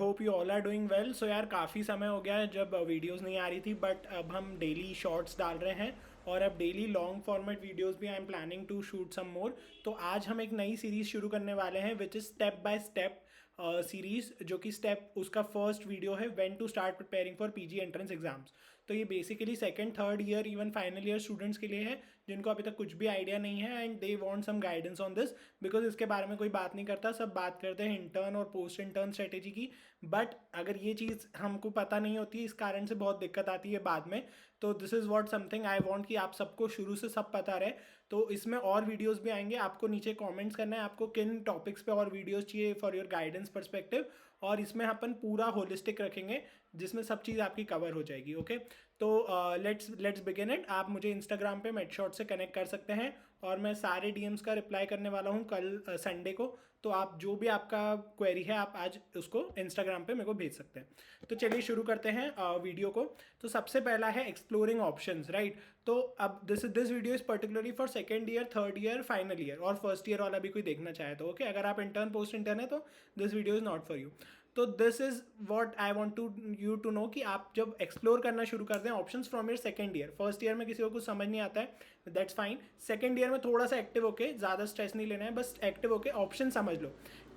Hope you all are doing well. So यार काफ़ी समय हो गया है जब वीडियोस नहीं आ रही थी, बट अब हम डेली शॉर्ट्स डाल रहे हैं और अब डेली लॉन्ग फॉर्मेट वीडियोस भी I am planning to shoot some more. तो आज हम एक नई सीरीज़ शुरू करने वाले हैं which is step by step series, जो कि स्टेप उसका फर्स्ट वीडियो है when to start preparing for PG entrance exams. तो ये basically second third year even final year students के लिए है जिनको अभी तक कुछ भी आइडिया नहीं है and they want some guidance on this, because इसके बारे में कोई बात नहीं करता, सब बात करते हैं इंटर्न और पोस्ट इंटर्न स्ट्रेटेजी की। बट अगर ये चीज़ हमको पता नहीं होती, इस कारण से बहुत दिक्कत आती है बाद में। तो this is what something I want कि आप सबको शुरू से सब पता रहे। तो इसमें और वीडियोस भी आएंगे, आपको नीचे कमेंट्स करना है आपको किन टॉपिक्स पे और वीडियोस चाहिए फॉर योर गाइडेंस पर्सपेक्टिव। और इसमें अपन पूरा होलिस्टिक रखेंगे जिसमें सब चीज़ आपकी कवर हो जाएगी। ओके, तो लेट्स बिगिन इट। आप मुझे इंस्टाग्राम पे मेटशॉट से कनेक्ट कर सकते हैं और मैं सारे डीएम्स का रिप्लाई करने वाला हूँ कल संडे को। तो आप जो भी आपका क्वेरी है आप आज उसको इंस्टाग्राम पे मेरे को भेज सकते हैं। तो चलिए शुरू करते हैं वीडियो को। तो सबसे पहला है एक्सप्लोरिंग ऑप्शंस, राइट। तो अब this video is particularly for second year, third year, final year और फर्स्ट ईयर वाला भी कोई देखना चाहे तो ओके। अगर आप इंटर्न पोस्ट इंटर्न है तो this video is not for you. तो this is what I want you to know नो कि आप जब एक्सप्लोर करना शुरू करते हैं options from your second year, first year में किसी को कुछ समझ नहीं आता है दैट्स फाइन। सेकंड ईयर में थोड़ा सा एक्टिव होके, ज़्यादा स्ट्रेस नहीं लेना है, बस एक्टिव होके ऑप्शन समझ लो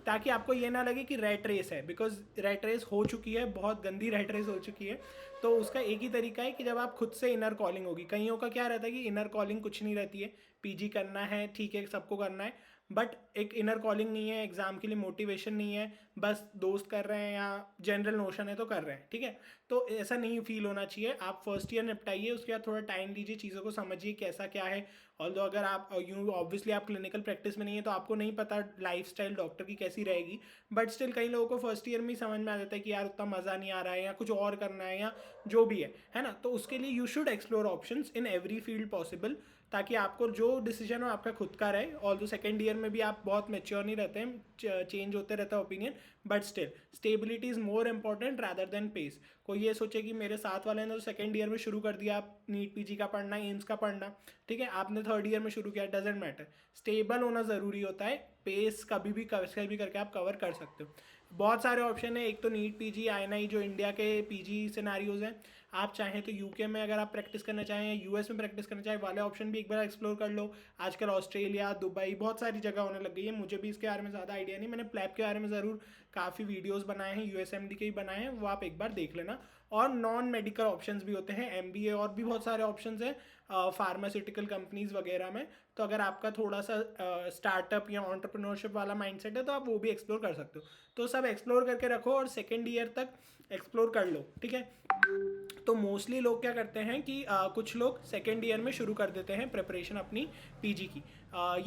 ताकि आपको ये ना लगे कि रेट रेस है, बिकॉज रेट रेस हो चुकी है, बहुत गंदी रेट रेस हो चुकी है। तो उसका एक ही तरीका है कि जब आप खुद से इनर कॉलिंग होगी। कईयों का क्या रहता है कि इनर कॉलिंग कुछ नहीं रहती है, पीजी करना है ठीक है सबको करना है, बट एक इनर कॉलिंग नहीं है, एग्जाम के लिए मोटिवेशन नहीं है, बस दोस्त कर रहे हैं या जनरल नोशन है तो कर रहे हैं, ठीक है। तो ऐसा नहीं फील होना चाहिए। आप फर्स्ट ईयर निपटाइए, उसके बाद थोड़ा टाइम दीजिए, चीज़ों को समझिए कैसा क्या है। ऑल्दो अगर आप यूँ ऑब्वियसली आप क्लिनिकल प्रैक्टिस में नहीं है तो आपको नहीं पता लाइफस्टाइल डॉक्टर की कैसी रहेगी, बट स्टिल कई लोगों को फर्स्ट ईयर में ही समझ में आ जाता है कि यार उतना मज़ा नहीं आ रहा है या कुछ और करना है या जो भी है ना। तो उसके लिए you should explore options in every field possible, ताकि आपको जो डिसीजन हो आपका खुद का रहे। ऑल्दो सेकेंड ईयर में भी आप बहुत मेच्योर नहीं रहते हैं, चेंज होते रहता है opinion, but still stability is more important rather than pace. कोई ये सोचे कि मेरे साथ वाले ने तो सेकेंड ईयर में शुरू कर दिया आप नीट पीजी का पढ़ना, एम्स का पढ़ना, ठीक है, आपने थर्ड ईयर में शुरू किया, डजेंट मैटर। स्टेबल होना ज़रूरी होता है, पेस कभी भी कैसे भी करके आप कवर कर सकते हो। बहुत सारे ऑप्शन है, एक तो नीट पीजी, आईएनआई जो इंडिया के पीजी सिनेरियोज हैं। आप चाहें तो यूके में अगर आप प्रैक्टिस करना चाहें या यूएस में प्रैक्टिस करना चाहें, वाले ऑप्शन भी एक बार एक्सप्लोर कर लो। आजकल ऑस्ट्रेलिया, दुबई, बहुत सारी जगह होने लग गई है। मुझे भी इसके बारे में ज़्यादा आइडिया नहीं, मैंने प्लैब के बारे में ज़रूर काफ़ी वीडियोस बनाए हैं, यूएसएमडी के ही बनाए हैं, वो आप एक बार देख लेना। और नॉन मेडिकल ऑप्शंस भी होते हैं, एमबीए और भी बहुत सारे ऑप्शंस हैं फार्मास्यूटिकल कंपनीज वगैरह में। तो अगर आपका थोड़ा सा स्टार्टअप या एंटरप्रेन्योरशिप वाला माइंडसेट है तो आप वो भी एक्सप्लोर कर सकते हो। तो सब एक्सप्लोर करके रखो और सेकेंड ईयर तक एक्सप्लोर कर लो, ठीक है। तो मोस्टली लोग क्या करते हैं कि कुछ लोग सेकेंड ईयर में शुरू कर देते हैं प्रिपरेशन अपनी पीजी की।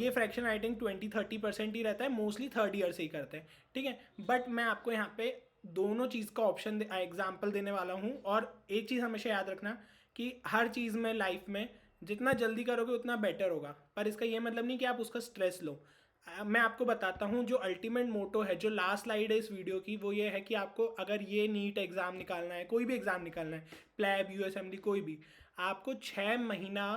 ये फ्रैक्शन आई थिंक 20-30% ही रहता है, मोस्टली थर्ड ईयर से ही करते हैं, ठीक है। बट मैं आपको यहाँ पे दोनों चीज़ का ऑप्शन एग्जाम्पल देने वाला हूँ। और एक चीज़ हमेशा याद रखना कि हर चीज़ में लाइफ में जितना जल्दी करोगे उतना बेटर होगा, पर इसका ये मतलब नहीं कि आप उसका स्ट्रेस लो। मैं आपको बताता हूँ जो अल्टीमेट मोटो है, जो लास्ट स्लाइड है इस वीडियो की, वो ये है कि आपको अगर ये नीट एग्ज़ाम निकालना है, कोई भी एग्ज़ाम निकालना है, प्लैब, यूएसएमडी, कोई भी, आपको 6 महीना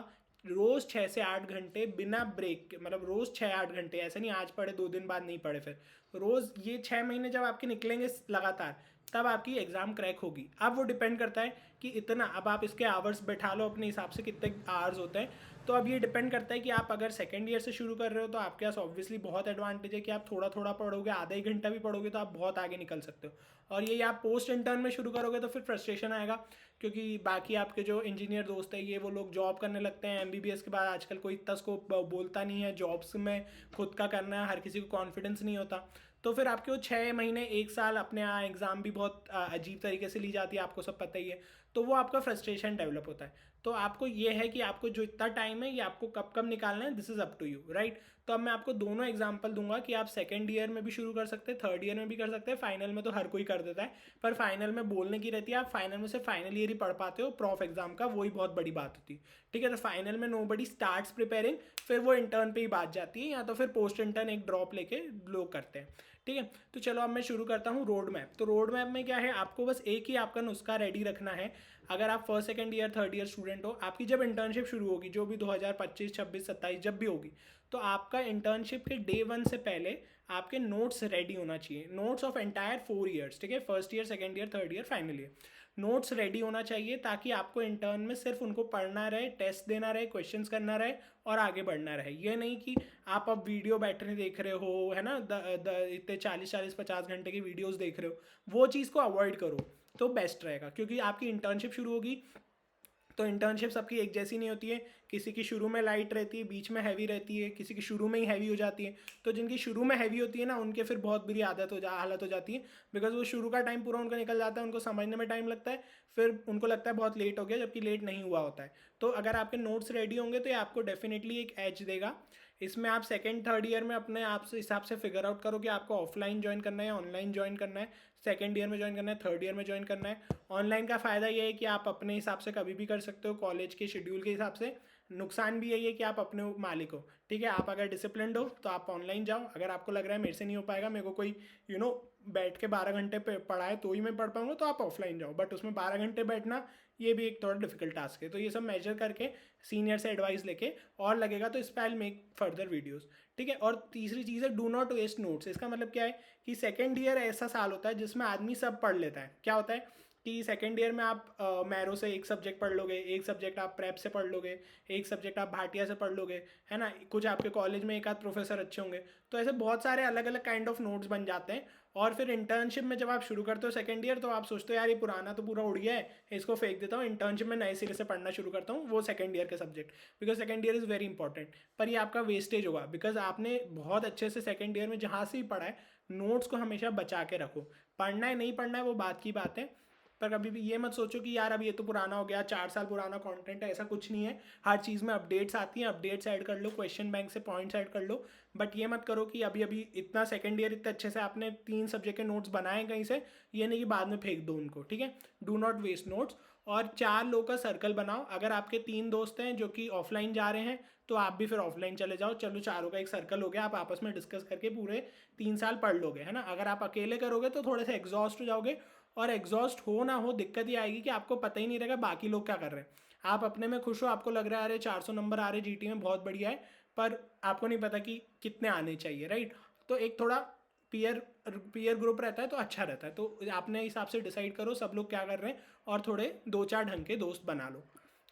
रोज़ 6 से 8 घंटे बिना ब्रेक के, मतलब रोज़ 6-8 घंटे, ऐसा नहीं आज पढ़े 2 दिन बाद नहीं पढ़े, फिर रोज़ ये 6 महीने जब आपके निकलेंगे लगातार, तब आपकी एग्ज़ाम क्रैक होगी। अब वो डिपेंड करता है कि इतना, अब आप इसके आवर्स बैठा लो अपने हिसाब से कितने आवर्स होते हैं। तो अब ये डिपेंड करता है कि आप अगर सेकेंड ईयर से शुरू कर रहे हो तो आपके पास ऑब्वियसली बहुत एडवांटेज है कि आप थोड़ा थोड़ा पढ़ोगे, आधा ही घंटा भी पढ़ोगे तो आप बहुत आगे निकल सकते हो। और यही आप पोस्ट इंटर्न में शुरू करोगे तो फिर फ्रस्ट्रेशन आएगा, क्योंकि बाकी आपके जो इंजीनियर दोस्त है ये वो लोग जॉब करने लगते हैं एमबीबीएस के बाद। आजकल कोई इतना स्कोप बोलता नहीं है जॉब्स में, खुद का करना है, हर किसी को कॉन्फिडेंस नहीं होता। तो फिर आपके वो 6 महीने 1 साल अपने यहाँ एग्ज़ाम भी बहुत अजीब तरीके से ली जाती है, आपको सब पता ही है। तो वो आपका फ्रस्ट्रेशन डेवलप होता है। तो आपको ये है कि आपको जो इतना टाइम है ये आपको कब कब निकालना है, this is up to you, right. तो अब मैं आपको दोनों एग्जांपल दूंगा कि आप सेकंड ईयर में भी शुरू कर सकते हैं, थर्ड ईयर में भी कर सकते हैं, फाइनल में तो हर कोई कर देता है, पर फाइनल में बोलने की रहती है, आप फाइनल में से फाइनल ईयर ही पढ़ पाते हो प्रॉफ एग्जाम का, वही बहुत बड़ी बात होती है, ठीक है। तो फाइनल में नो बडी स्टार्ट्स प्रिपेयरिंग, फिर वो इंटर्न पे ही बात जाती है, या तो फिर पोस्ट इंटर्न एक ड्रॉप लेके लोग करते हैं, ठीक है। तो चलो अब मैं शुरू करता हूँ रोड मैप। तो रोड मैप में क्या है, आपको बस एक ही आपका नुस्खा रेडी रखना है। अगर आप first second year third year student हो, आपकी जब इंटर्नशिप शुरू होगी, जो भी 2025, 26, 27 जब भी होगी, तो आपका इंटर्नशिप के डे 1 से पहले आपके नोट्स रेडी होना चाहिए, नोट्स ऑफ एंटायर 4 ईयर्स, ठीक है, first year, second year, third year, final year, notes ready होना चाहिए ताकि आपको इंटर्न में सिर्फ उनको पढ़ना रहे, टेस्ट देना रहे, क्वेश्चंस करना रहे और आगे बढ़ना रहे। ये नहीं कि आप अब वीडियो बैटरी देख रहे हो, है ना, इतने 40-50 घंटे की वीडियोस देख रहे हो, वो चीज़ को अवॉइड करो तो बेस्ट रहेगा। क्योंकि आपकी इंटर्नशिप शुरू होगी तो इंटर्नशिप सबकी एक जैसी नहीं होती है, किसी की शुरू में लाइट रहती है, बीच में हैवी रहती है, किसी की शुरू में ही हैवी हो जाती है। तो जिनकी शुरू में हैवी होती है ना, उनके फिर बहुत बुरी हालत हो जाती है, बिकॉज वो शुरू का टाइम पूरा उनका निकल जाता है, उनको समझने में टाइम लगता है, फिर उनको लगता है बहुत लेट हो गया, जबकि लेट नहीं हुआ होता है। तो अगर आपके नोट्स रेडी होंगे तो ये आपको डेफिनेटली एक एज देगा। इसमें आप सेकेंड थर्ड ईयर में अपने आप से हिसाब से फिगर आउट करो कि आपको ऑफलाइन ज्वाइन करना है, ऑनलाइन ज्वाइन करना है, सेकेंड ईयर में ज्वाइन करना है, थर्ड ईयर में ज्वाइन करना है। ऑनलाइन का फ़ायदा ये है कि आप अपने हिसाब से कभी भी कर सकते हो, कॉलेज के शेड्यूल के हिसाब से। नुकसान भी यही है कि आप अपने मालिक हो, ठीक है। आप अगर डिसिप्लिन्ड हो तो आप ऑनलाइन जाओ, अगर आपको लग रहा है मेरे से नहीं हो पाएगा, मेरे को कोई बैठ के 12 घंटे पे पढ़ाए तो ही मैं पढ़ पाऊंगा, तो आप ऑफलाइन जाओ, बट उसमें 12 घंटे बैठना ये भी एक थोड़ा डिफिकल्ट टास्क है। तो ये सब मेजर करके सीनियर से एडवाइस लेके और लगेगा तो इस पर आई मेक फर्दर वीडियोस, ठीक है। और तीसरी चीज़ है, डू नॉट वेस्ट नोट्स। इसका मतलब क्या है कि सेकेंड ईयर ऐसा साल होता है जिसमें आदमी सब पढ़ लेता है। क्या होता है कि सेकेंड ईयर में आप मैरो से एक सब्जेक्ट पढ़ लोगे, एक सब्जेक्ट आप प्रेप से पढ़ लोगे, एक सब्जेक्ट आप भाटिया से पढ़ लोगे, है ना, कुछ आपके कॉलेज में एक आध प्रोफेसर अच्छे होंगे, तो ऐसे बहुत सारे अलग अलग काइंड ऑफ नोट्स बन जाते हैं। और फिर इंटर्नशिप में जब आप शुरू करते हो सेकेंड ईयर, तो आप सोचते हो यार ये पुराना तो पूरा उड़ गया है, इसको फेंक देता हूँ, इंटर्नशिप में नए सिरे से पढ़ना शुरू करता हूँ वो सेकेंड ईयर के subject, because second year is very important. पर ये आपका वेस्टेज होगा, बिकॉज आपने बहुत अच्छे से सेकेंड ईयर में जहाँ से ही पढ़ा है, नोट्स को हमेशा बचा के रखो। पढ़ना है नहीं पढ़ना है वो बात की बात है, पर कभी भी ये मत सोचो कि यार अब ये तो पुराना हो गया, 4 साल पुराना कंटेंट है, ऐसा कुछ नहीं है। हर चीज़ में अपडेट्स आती हैं, अपडेट्स ऐड कर लो, क्वेश्चन बैंक से पॉइंट्स ऐड कर लो, बट ये मत करो कि अभी अभी इतना सेकंड ईयर इतने अच्छे से आपने 3 सब्जेक्ट के नोट्स बनाए कहीं से, ये नहीं कि बाद में फेंक दो उनको, ठीक है। Do not waste notes. और 4 लोग का सर्कल बनाओ। अगर आपके 3 दोस्त हैं जो कि ऑफलाइन जा रहे हैं तो आप भी फिर ऑफलाइन चले जाओ, चलो चारों का एक सर्कल हो गया, आप आपस में डिस्कस करके पूरे 3 साल पढ़ लोगे, है ना। अगर आप अकेले करोगे तो थोड़े से एग्जॉस्ट हो जाओगे, और एग्जॉस्ट हो ना हो दिक्कत ये आएगी कि आपको पता ही नहीं रहेगा बाकी लोग क्या कर रहे हैं। आप अपने में खुश हो, आपको लग रहा है अरे 400 नंबर आ रहे जीटी में, बहुत बढ़िया है, पर आपको नहीं पता कि कितने आने चाहिए, राइट। तो एक थोड़ा पीयर पीयर ग्रुप रहता है तो अच्छा रहता है। तो आपने हिसाब से डिसाइड करो सब लोग क्या कर रहे हैं और थोड़े 2-4 ढंग के दोस्त बना लो।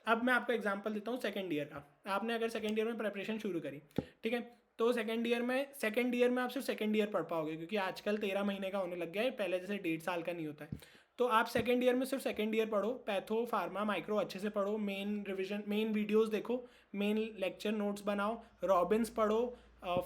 अब मैं आपको एग्जांपल देता हूँ सेकंड ईयर का। आपने अगर सेकंड ईयर में प्रिपरेशन शुरू करी, ठीक है, तो सेकंड ईयर में आप सिर्फ सेकंड ईयर पढ़ पाओगे, क्योंकि आजकल 13 महीने का होने लग गया है, पहले जैसे 1.5 साल का नहीं होता है। तो आप सेकंड ईयर में सिर्फ सेकंड ईयर पढ़ो, पैथो फार्मा माइक्रो अच्छे से पढ़ो, मेन रिविजन मेन वीडियोस देखो, मेन लेक्चर नोट्स बनाओ, रॉबिन्स पढ़ो,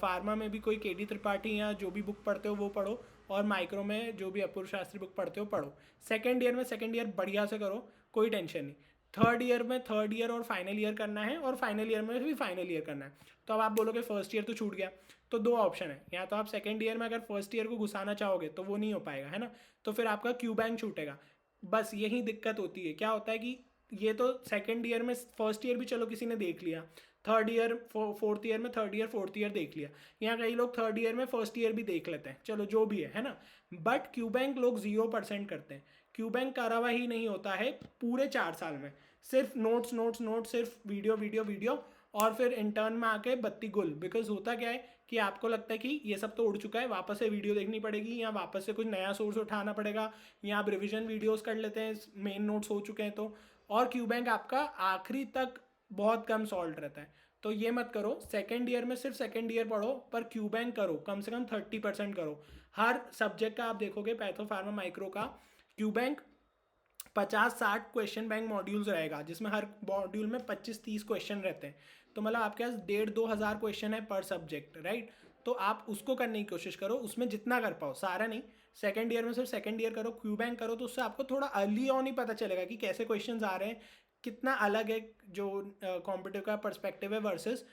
फार्मा में भी कोई केडी त्रिपाठी या जो भी बुक पढ़ते हो वो पढ़ो, और माइक्रो में जो भी अपूर्व शास्त्री बुक पढ़ते हो पढ़ो। सेकंड ईयर में सेकंड ईयर बढ़िया से करो, कोई टेंशन नहीं। थर्ड ईयर में थर्ड ईयर और फाइनल ईयर करना है, और फाइनल ईयर में भी फाइनल ईयर करना है। तो अब आप बोलोगे फर्स्ट ईयर तो छूट गया, तो 2 ऑप्शन है, या तो आप सेकंड ईयर में अगर फर्स्ट ईयर को घुसाना चाहोगे तो वो नहीं हो पाएगा, है ना, तो फिर आपका क्यू बैंक छूटेगा। बस यही दिक्कत होती है। क्या होता है कि ये तो सेकंड ईयर में फर्स्ट ईयर भी चलो किसी ने देख लिया, थर्ड ईयर फोर्थ ईयर में थर्ड ईयर फोर्थ ईयर देख लिया, यहाँ कई लोग थर्ड ईयर में फर्स्ट ईयर भी देख लेते हैं, चलो जो भी है ना। बट क्यू बैंक लोग 0% करते हैं। क्यू बैंक करा हुआ ही नहीं होता है पूरे 4 साल में, सिर्फ नोट्स नोट्स नोट्स, सिर्फ वीडियो वीडियो वीडियो, और फिर इंटर्न में आके बत्ती गुल। बिकॉज होता क्या है कि आपको लगता है कि ये सब तो उड़ चुका है, वापस से वीडियो देखनी पड़ेगी, या वापस से कुछ नया सोर्स उठाना पड़ेगा, या आप रिविजन वीडियोस कर लेते हैं, मेन नोट्स हो चुके हैं तो। और क्यू बैंक आपका आखिरी तक बहुत कम सॉल्व रहता है, तो ये मत करो। सेकेंड ईयर में सिर्फ सेकेंड ईयर पढ़ो, पर क्यू बैंक करो, कम से कम 30% करो। हर सब्जेक्ट का आप देखोगे, पैथो फार्मा माइक्रो का Q bank 50-60 question bank modules रहेगा, जिसमें हर मॉड्यूल में 25-30 क्वेश्चन रहते हैं। तो मतलब आपके पास 1,500-2 हज़ार क्वेश्चन है पर सब्जेक्ट, राइट। तो आप उसको करने की कोशिश करो, उसमें जितना कर पाओ, सारा नहीं। सेकंड ईयर में सिर्फ सेकंड ईयर करो, क्यू बैंक करो, तो उससे आपको थोड़ा अर्ली ऑन ही पता चलेगा कि कैसे क्वेश्चन आ रहे हैं, कितना अलग है जो कॉम्पिटिटिव का पर्सपेक्टिव है वर्सेस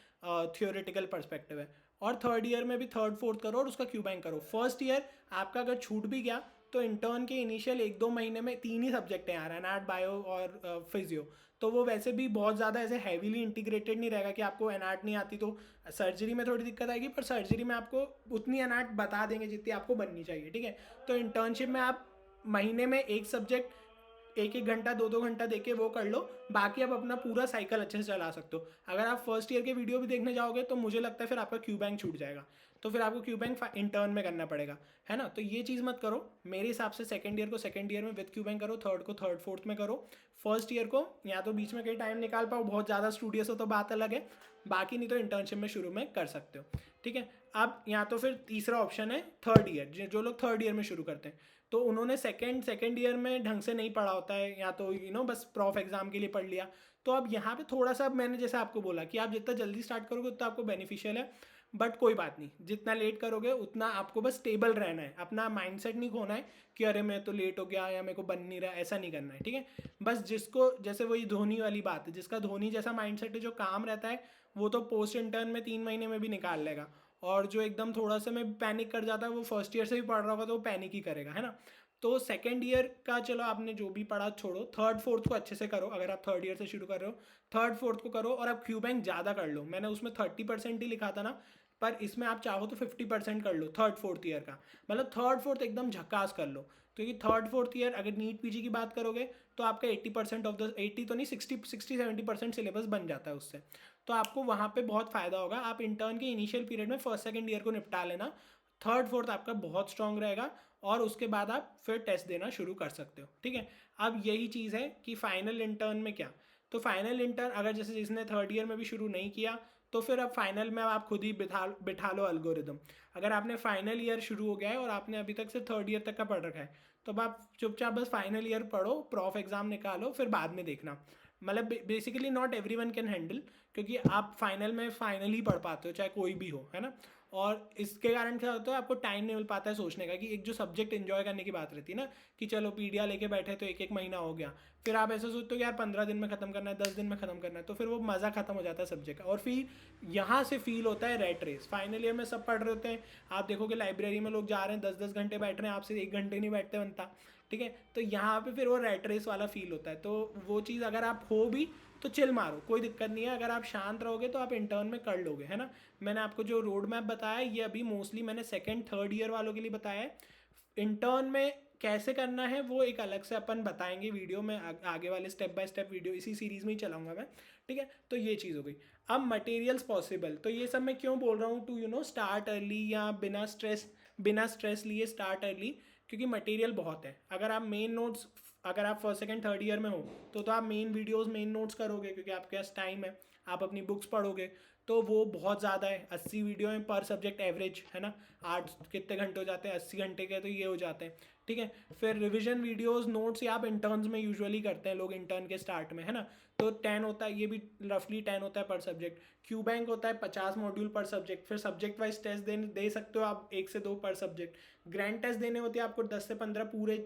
थियोरेटिकल पर्सपेक्टिव है। और थर्ड ईयर में भी थर्ड फोर्थ करो और उसका क्यू बैंक करो। फर्स्ट ईयर आपका अगर छूट भी गया तो इंटर्न के इनिशियल 1-2 महीने में 3 ही सब्जेक्ट हैं यार, एनाट बायो और फिजियो, तो वो वैसे भी बहुत ज़्यादा ऐसे हैवीली इंटीग्रेटेड नहीं रहेगा कि आपको एनाट नहीं आती तो सर्जरी में थोड़ी दिक्कत आएगी, पर सर्जरी में आपको उतनी एनाट बता देंगे जितनी आपको बननी चाहिए, ठीक है। तो इंटर्नशिप में आप महीने में एक सब्जेक्ट एक एक घंटा 2-2 घंटा देके वो कर लो, बाकी आप अपना पूरा साइकिल अच्छे से चला सकते हो। अगर आप फर्स्ट ईयर के वीडियो भी देखने जाओगे तो मुझे लगता है फिर आपका क्यू बैंक छूट जाएगा, तो फिर आपको क्यू बैंक इंटर्न में करना पड़ेगा, है ना। तो ये चीज़ मत करो। मेरे हिसाब से सेकंड ईयर को सेकंड ईयर में विद क्यू बैंक करो, थर्ड को थर्ड फोर्थ में करो, फर्स्ट ईयर को या तो बीच में कहीं टाइम निकाल पाओ, बहुत ज़्यादा स्टूडियस हो तो बात अलग है, बाकी नहीं तो इंटर्नशिप में शुरू में कर सकते हो, ठीक है। अब या तो फिर तीसरा ऑप्शन है थर्ड ईयर, जो लोग थर्ड ईयर में शुरू करते हैं तो उन्होंने सेकंड ईयर में ढंग से नहीं पढ़ा होता है, या तो बस प्रॉफ एग्जाम के लिए पढ़ लिया। तो अब यहाँ पे थोड़ा सा मैंने जैसे आपको बोला कि आप जितना जल्दी स्टार्ट करोगे उतना आपको बेनिफिशियल है, बट कोई बात नहीं, जितना लेट करोगे उतना आपको बस स्टेबल रहना है, अपना माइंडसेट नहीं खोना है कि अरे मैं तो लेट हो गया या मेरे को बन नहीं रहा, ऐसा नहीं करना है, ठीक है। बस जिसको जैसे वही धोनी वाली बात है, जिसका धोनी जैसा माइंडसेट है, जो काम रहता है, वो तो पोस्ट इंटर्न में 3 महीने में भी निकाल लेगा, और जो एकदम थोड़ा सा में पैनिक कर जाता है वो फर्स्ट ईयर से भी पढ़ रहा होगा तो वो पैनिक ही करेगा, है ना। तो सेकेंड ईयर का चलो आपने जो भी पढ़ा छोड़ो, थर्ड फोर्थ को अच्छे से करो। अगर आप थर्ड ईयर से शुरू कर रहे हो थर्ड फोर्थ को करो, और आप क्यू बैंक ज़्यादा कर लो। मैंने उसमें 30% ही लिखा था ना, पर इसमें आप चाहो तो 50% कर लो थर्ड फोर्थ ईयर का, मतलब थर्ड फोर्थ एकदम झकास कर लो। क्योंकि थर्ड फोर्थ ईयर अगर नीट पीजी की बात करोगे तो आपका 80% ऑफ द 80 तो नहीं 60-70% सिलेबस बन जाता है उससे, तो आपको वहाँ पे बहुत फ़ायदा होगा। आप इंटर्न के इनिशियल पीरियड में फर्स्ट सेकंड ईयर को निपटा लेना, थर्ड फोर्थ आपका बहुत स्ट्रांग रहेगा, और उसके बाद आप फिर टेस्ट देना शुरू कर सकते हो, ठीक है। अब यही चीज़ है कि फाइनल इंटर्न में क्या, तो फाइनल इंटर्न अगर जैसे जिसने थर्ड ईयर में भी शुरू नहीं किया तो फिर अब फाइनल में आप खुद ही बिठा लो एल्गोरिदम। अगर आपने फाइनल ईयर शुरू हो गया है और आपने अभी तक से थर्ड ईयर तक का पढ़ रखा है, तो अब आप चुपचाप बस फाइनल ईयर पढ़ो, प्रॉफ एग्जाम निकालो, फिर बाद में देखना। मतलब basically not everyone can handle, क्योंकि आप फाइनल में फाइनल ही पढ़ पाते हो चाहे कोई भी हो, है ना। और इसके कारण क्या होता है, आपको टाइम नहीं मिल पाता है सोचने का, कि एक जो सब्जेक्ट एंजॉय करने की बात रहती है ना, कि चलो पीडिया लेके बैठे तो एक एक महीना हो गया, फिर आप ऐसा सोचते हो कि यार 15 दिन में ख़त्म करना है, 10 दिन में ख़त्म करना है, तो फिर वो मज़ा ख़त्म हो जाता है सब्जेक्ट का। और फिर यहाँ से फील होता है रेट रेस। फाइनल ईयर में सब पढ़ रहे होते हैं, आप देखोगे लाइब्रेरी में लोग जा रहे हैं 10-10 घंटे बैठ रहे हैं, आपसे 1 घंटे नहीं बैठते बनता, ठीक है। तो यहाँ पे फिर वो रेट रेस वाला फील होता है। तो वो चीज़ अगर आप हो भी तो चिल मारो, कोई दिक्कत नहीं है। अगर आप शांत रहोगे तो आप इंटर्न में कर लोगे, है ना। मैंने आपको जो रोड मैप बताया ये अभी मोस्टली मैंने सेकंड थर्ड ईयर वालों के लिए बताया है। इंटर्न में कैसे करना है वो एक अलग से अपन बताएंगे वीडियो में, आगे वाले स्टेप बाय स्टेप वीडियो इसी सीरीज़ में ही चलाऊंगा मैं, ठीक है। तो ये चीज़ हो गई। अब मटेरियल्स पॉसिबल, तो ये सब मैं क्यों बोल रहा हूँ, टू स्टार्ट अर्ली, या बिना स्ट्रेस लिए स्टार्ट अर्ली, क्योंकि मटेरियल बहुत है। अगर आप मेन नोट्स, अगर आप फर्स्ट सेकंड थर्ड ईयर में हो तो आप मेन वीडियोस मेन नोट्स करोगे, क्योंकि आपके पास टाइम है, आप अपनी बुक्स पढ़ोगे, तो वो बहुत ज़्यादा है। 80 वीडियो हैं पर सब्जेक्ट एवरेज, है ना। 8 कितने घंटे हो जाते हैं, 80 घंटे के, तो ये हो जाते हैं, ठीक है। फिर रिविजन वीडियोस नोट्स ये आप इंटर्न्स में यूजुअली करते हैं लोग, इंटर्न के स्टार्ट में, है ना। तो 10 होता है, ये भी रफली 10 होता है पर सब्जेक्ट। क्यू बैंक होता है 50 मॉड्यूल पर सब्जेक्ट। फिर सब्जेक्ट वाइज टेस्ट दे सकते हो आप 1 से 2 पर सब्जेक्ट। ग्रैंड टेस्ट देने होते हैं आपको 10 से 15 पूरे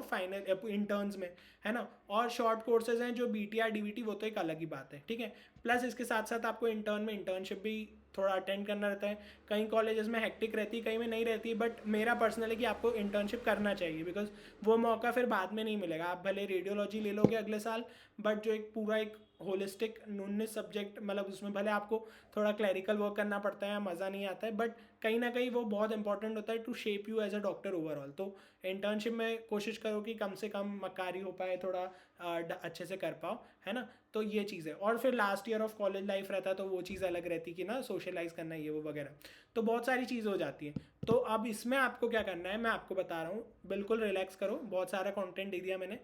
फाइनल इंटर्न्स में, है ना। और शॉर्ट कोर्सेज हैं जो BTR DVT, वो तो एक अलग ही बात है, ठीक है। प्लस इसके साथ साथ आपको इंटर्न में इंटर्नशिप भी थोड़ा अटेंड करना रहता है। कई कॉलेजेस में हेक्टिक रहती है, कई में नहीं रहती, बट मेरा पर्सनल है कि आपको इंटर्नशिप करना चाहिए, बिकॉज वो मौका फिर बाद में नहीं मिलेगा। आप भले रेडियोलॉजी ले लोगे अगले साल, बट जो एक पूरा एक होलिस्टिक 19 सब्जेक्ट, मतलब उसमें भले आपको थोड़ा क्लैरिकल वर्क करना पड़ता है, मज़ा नहीं आता है, बट कहीं ना कहीं वो बहुत इंपॉर्टेंट होता है to shape you as a doctor overall. तो इंटर्नशिप में कोशिश करो कि कम से कम मकारी हो पाए, थोड़ा अच्छे से कर पाओ, है ना। तो ये चीज़ है। और फिर last year of college life रहता है तो वो चीज़ अलग रहती कि ना सोशलाइज करना ये वो वगैरह, तो बहुत सारी चीज़ हो जाती है। तो अब इसमें आपको क्या करना है मैं आपको बता रहा हूँ, बिल्कुल रिलैक्स करो, बहुत सारा कंटेंट दे दिया मैंने।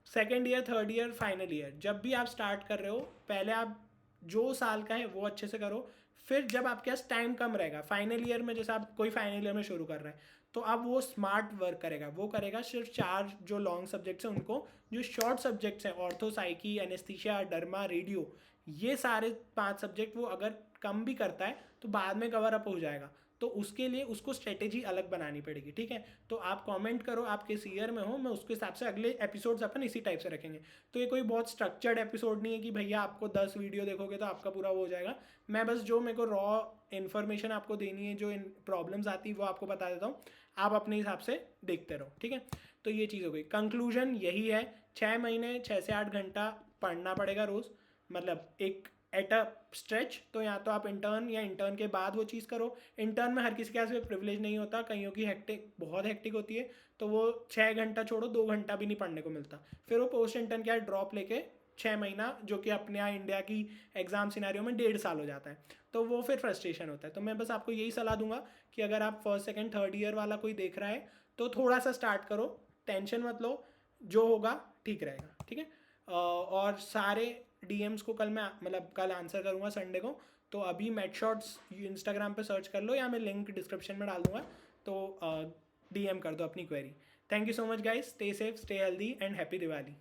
Second year, third year, final year, जब भी आप स्टार्ट कर रहे हो, पहले आप जो साल का है वो अच्छे से करो। फिर जब आपके पास टाइम कम रहेगा, फाइनल ईयर में जैसे आप कोई फाइनल ईयर में शुरू कर रहे हैं, तो अब वो स्मार्ट वर्क करेगा। वो करेगा सिर्फ 4 जो लॉन्ग सब्जेक्ट्स हैं उनको, जो शॉर्ट सब्जेक्ट्स हैं ortho, psyche, anaesthesia, derma, radio, ये सारे 5 सब्जेक्ट वो अगर कम भी करता है तो बाद में कवर अप हो जाएगा। तो उसके लिए उसको स्ट्रेटेजी अलग बनानी पड़ेगी, ठीक है। तो आप कमेंट करो आप किस ईयर में हो, मैं उसके हिसाब से अगले एपिसोड्स अपन इसी टाइप से रखेंगे। तो ये कोई बहुत स्ट्रक्चर्ड एपिसोड नहीं है कि भैया आपको 10 वीडियो देखोगे तो आपका पूरा वो हो जाएगा। मैं बस जो मेरे को रॉ इन्फॉर्मेशन आपको देनी है, जो प्रॉब्लम्स आती है वो आपको बता देता हूँ, आप अपने हिसाब से देखते रहो, ठीक है। तो ये चीज़ हो गई। कंक्लूजन यही है, 6 महीने 6 से 8 घंटा पढ़ना पड़ेगा रोज़, मतलब एक एट अ स्ट्रेच, तो या तो आप इंटर्न या इंटर्न के बाद वो चीज़ करो। इंटर्न में हर किसी के पास प्रिविलेज नहीं होता, कईयों की हेक्टिक बहुत हेक्टिक होती है, तो वो 6 घंटा छोड़ो 2 घंटा भी नहीं पढ़ने को मिलता। फिर वो पोस्ट इंटर्न के ड्रॉप लेके 6 महीना, जो कि अपने यहाँ इंडिया की एग्जाम सिनेरियो में 1.5 साल हो जाता है, तो वो फिर फ्रस्ट्रेशन होता है। तो मैं बस आपको यही सलाह दूंगा कि अगर आप फर्स्ट सेकंड थर्ड ईयर वाला कोई देख रहा है तो थोड़ा सा स्टार्ट करो, टेंशन मत लो, जो होगा ठीक रहेगा, ठीक है। और सारे डीएम्स को कल मैं मतलब कल आंसर करूँगा संडे को। तो अभी मेट शॉट्स इंस्टाग्राम पे सर्च कर लो या मैं लिंक डिस्क्रिप्शन में डाल दूंगा, तो डीएम कर दो अपनी query. Thank you so much guys, stay safe, stay healthy and happy Diwali.